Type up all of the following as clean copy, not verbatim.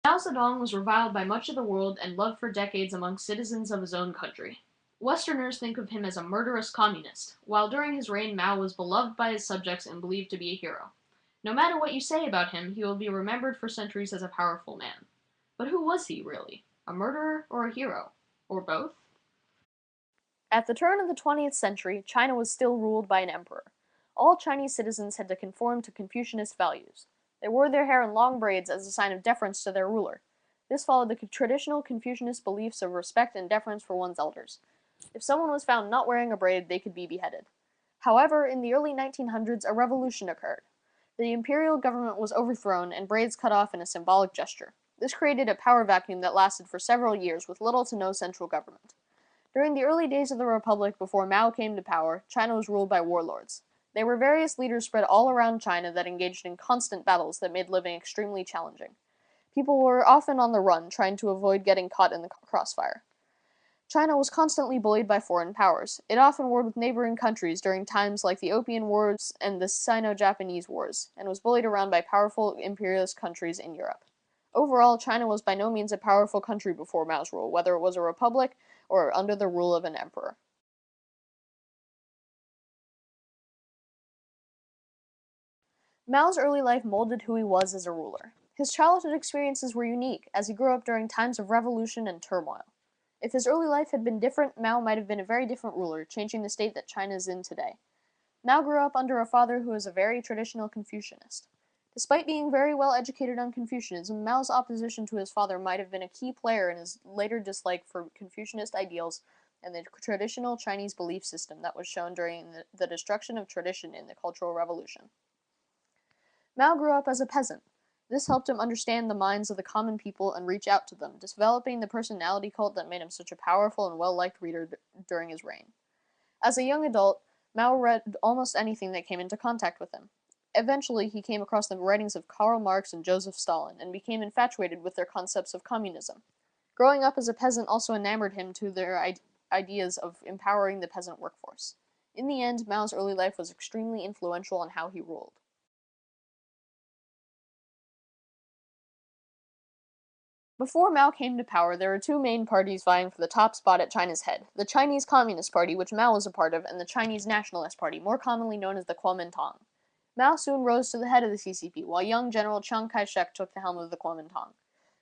Mao Zedong was reviled by much of the world and loved for decades among citizens of his own country. Westerners think of him as a murderous communist, while during his reign Mao was beloved by his subjects and believed to be a hero. No matter what you say about him, he will be remembered for centuries as a powerful man. But who was he, really? A murderer or a hero? Or both? At the turn of the 20th century, China was still ruled by an emperor. All Chinese citizens had to conform to Confucianist values. They wore their hair in long braids as a sign of deference to their ruler. This followed the traditional Confucianist beliefs of respect and deference for one's elders. If someone was found not wearing a braid, they could be beheaded. However, in the early 1900s, a revolution occurred. The imperial government was overthrown and braids cut off in a symbolic gesture. This created a power vacuum that lasted for several years with little to no central government. During the early days of the Republic before Mao came to power, China was ruled by warlords. There were various leaders spread all around China that engaged in constant battles that made living extremely challenging. People were often on the run, trying to avoid getting caught in the crossfire. China was constantly bullied by foreign powers. It often warred with neighboring countries during times like the Opium Wars and the Sino-Japanese Wars, and was bullied around by powerful imperialist countries in Europe. Overall, China was by no means a powerful country before Mao's rule, whether it was a republic or under the rule of an emperor. Mao's early life molded who he was as a ruler. His childhood experiences were unique, as he grew up during times of revolution and turmoil. If his early life had been different, Mao might have been a very different ruler, changing the state that China is in today. Mao grew up under a father who was a very traditional Confucianist. Despite being very well educated on Confucianism, Mao's opposition to his father might have been a key player in his later dislike for Confucianist ideals and the traditional Chinese belief system that was shown during the destruction of tradition in the Cultural Revolution. Mao grew up as a peasant. This helped him understand the minds of the common people and reach out to them, developing the personality cult that made him such a powerful and well-liked leader during his reign. As a young adult, Mao read almost anything that came into contact with him. Eventually, he came across the writings of Karl Marx and Joseph Stalin and became infatuated with their concepts of communism. Growing up as a peasant also enamored him to their ideas of empowering the peasant workforce. In the end, Mao's early life was extremely influential on how he ruled. Before Mao came to power, there were two main parties vying for the top spot at China's head: the Chinese Communist Party, which Mao was a part of, and the Chinese Nationalist Party, more commonly known as the Kuomintang. Mao soon rose to the head of the CCP, while young General Chiang Kai-shek took the helm of the Kuomintang.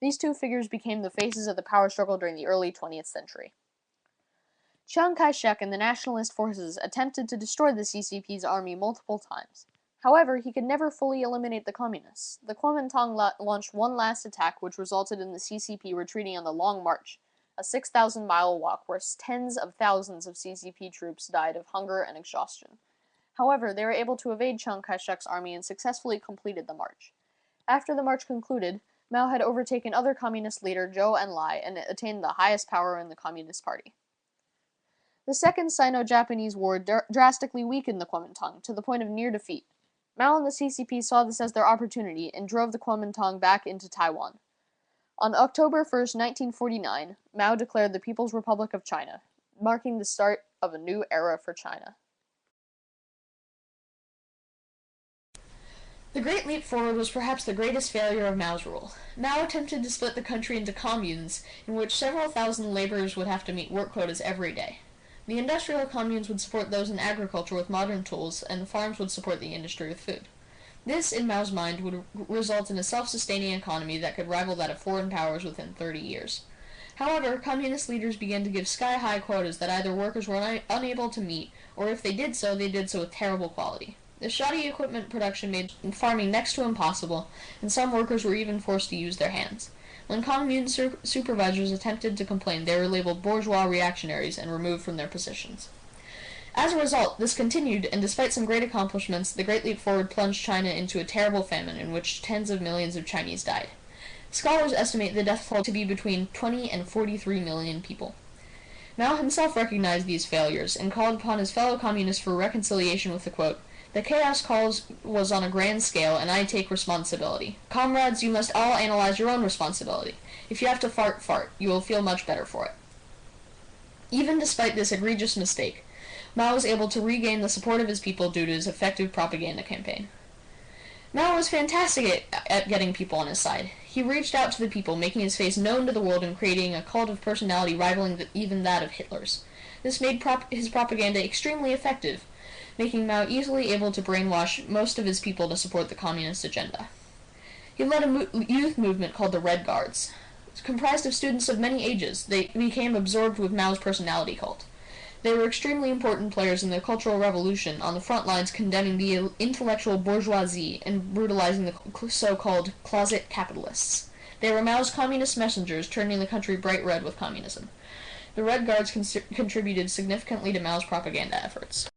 These two figures became the faces of the power struggle during the early 20th century. Chiang Kai-shek and the nationalist forces attempted to destroy the CCP's army multiple times. However, he could never fully eliminate the communists. The Kuomintang launched one last attack, which resulted in the CCP retreating on the Long March, a 6,000-mile walk where tens of thousands of CCP troops died of hunger and exhaustion. However, they were able to evade Chiang Kai-shek's army and successfully completed the march. After the march concluded, Mao had overtaken other communist leader Zhou Enlai and attained the highest power in the Communist Party. The Second Sino-Japanese War drastically weakened the Kuomintang, to the point of near defeat. Mao and the CCP saw this as their opportunity and drove the Kuomintang back into Taiwan. On October 1st, 1949, Mao declared the People's Republic of China, marking the start of a new era for China. The Great Leap Forward was perhaps the greatest failure of Mao's rule. Mao attempted to split the country into communes, in which several thousand laborers would have to meet work quotas every day. The industrial communes would support those in agriculture with modern tools, and the farms would support the industry with food. This, in Mao's mind, would result in a self-sustaining economy that could rival that of foreign powers within 30 years. However, communist leaders began to give sky-high quotas that either workers were unable to meet, or if they did so with terrible quality. The shoddy equipment production made farming next to impossible, and some workers were even forced to use their hands. When commune supervisors attempted to complain, they were labeled bourgeois reactionaries and removed from their positions. As a result, this continued, and despite some great accomplishments, the Great Leap Forward plunged China into a terrible famine in which tens of millions of Chinese died. Scholars estimate the death toll to be between 20 and 43 million people. Mao himself recognized these failures and called upon his fellow communists for reconciliation with the quote, "The chaos was on a grand scale, and I take responsibility. Comrades, you must all analyze your own responsibility. If you have to fart, fart. You will feel much better for it." Even despite this egregious mistake, Mao was able to regain the support of his people due to his effective propaganda campaign. Mao was fantastic at getting people on his side. He reached out to the people, making his face known to the world and creating a cult of personality rivaling even that of Hitler's. This made his propaganda extremely effective, making Mao easily able to brainwash most of his people to support the communist agenda. He led a youth movement called the Red Guards. Comprised of students of many ages, they became absorbed with Mao's personality cult. They were extremely important players in the Cultural Revolution, on the front lines condemning the intellectual bourgeoisie and brutalizing the so-called closet capitalists. They were Mao's communist messengers, turning the country bright red with communism. The Red Guards contributed significantly to Mao's propaganda efforts.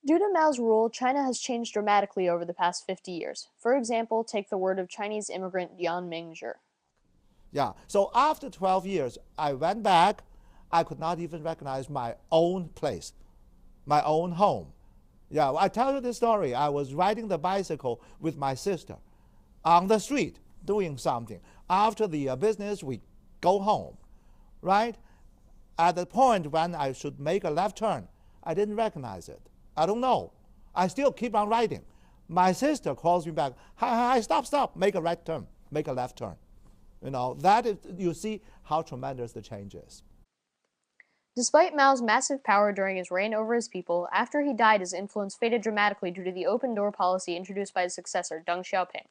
Due to Mao's rule, China has changed dramatically over the past 50 years. For example, take the word of Chinese immigrant Yan Mingzhi. Yeah, so after 12 years, I went back. I could not even recognize my own place, my own home. Yeah, I tell you this story. I was riding the bicycle with my sister on the street doing something. After the business, we go home, right? At the point when I should make a left turn, I didn't recognize it. I don't know. I still keep on riding. My sister calls me back. Hi, stop, make a right turn, make a left turn. You know, that is, you see how tremendous the change is. Despite Mao's massive power during his reign over his people, after he died his influence faded dramatically due to the open-door policy introduced by his successor, Deng Xiaoping.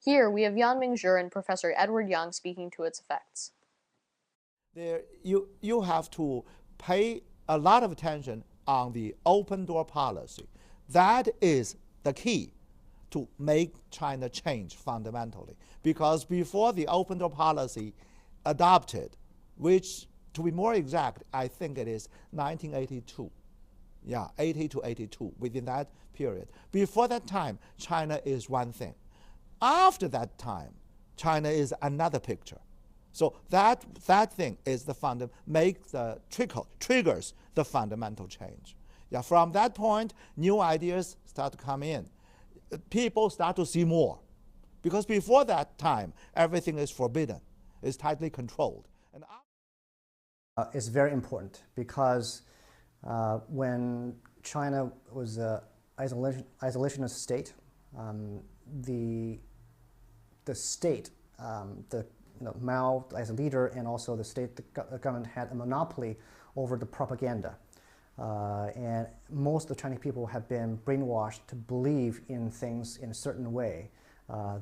Here, we have Yan Mingzhi and Professor Edward Yang speaking to its effects. You have to pay a lot of attention on the open-door policy. That is the key to make China change fundamentally. Because before the open door policy adopted, which to be more exact, I think it is 1982. Yeah, 80 to 82, within that period. Before that time, China is one thing. After that time, China is another picture. So that thing is the triggers the fundamental change. Yeah, from that point, new ideas start to come in. People start to see more. Because before that time, everything is forbidden, is tightly controlled. And it's very important because when China was an isolationist state, the state, Mao as a leader and also the state the government had a monopoly over the propaganda. And most of the Chinese people have been brainwashed to believe in things in a certain way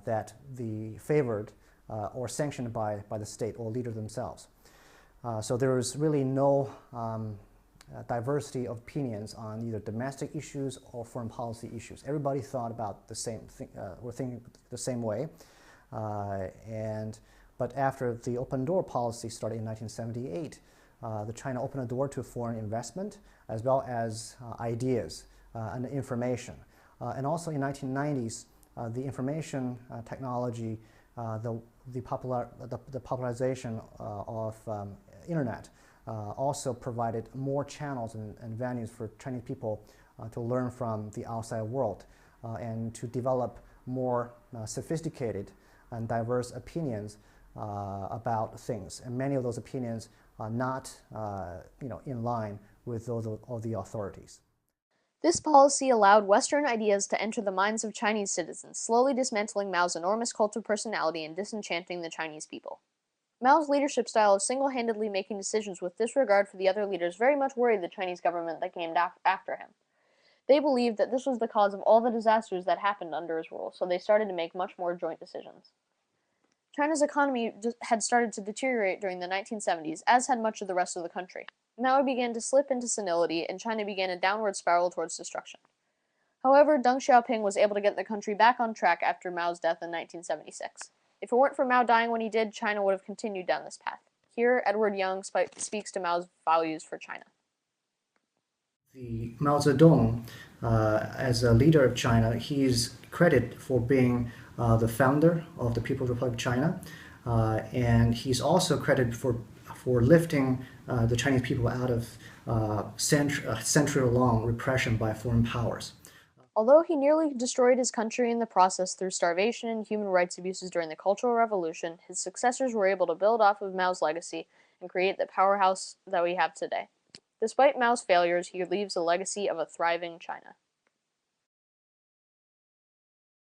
that the favored or sanctioned by the state or leader themselves. So there is really no diversity of opinions on either domestic issues or foreign policy issues. Everybody thought about the same thing, or thinking the same way. But after the open door policy started in 1978, the China opened a door to foreign investment as well as ideas and information. And also in 1990s, the information technology, the popularization of internet also provided more channels and venues for Chinese people to learn from the outside world and to develop more sophisticated and diverse opinions about things. And many of those opinions are not in line with those of the authorities. This policy allowed Western ideas to enter the minds of Chinese citizens, slowly dismantling Mao's enormous cult of personality and disenchanting the Chinese people. Mao's leadership style of single-handedly making decisions with disregard for the other leaders very much worried the Chinese government that came after him. They believed that this was the cause of all the disasters that happened under his rule, so they started to make much more joint decisions. China's economy had started to deteriorate during the 1970s, as had much of the rest of the country. Mao began to slip into senility, and China began a downward spiral towards destruction. However, Deng Xiaoping was able to get the country back on track after Mao's death in 1976. If it weren't for Mao dying when he did, China would have continued down this path. Here, Edward Yang speaks to Mao's values for China. The Mao Zedong, as a leader of China, he is credited for being the founder of the People's Republic of China, and he's also credited for lifting the Chinese people out of century-long repression by foreign powers. Although he nearly destroyed his country in the process through starvation and human rights abuses during the Cultural Revolution, his successors were able to build off of Mao's legacy and create the powerhouse that we have today. Despite Mao's failures, he leaves a legacy of a thriving China.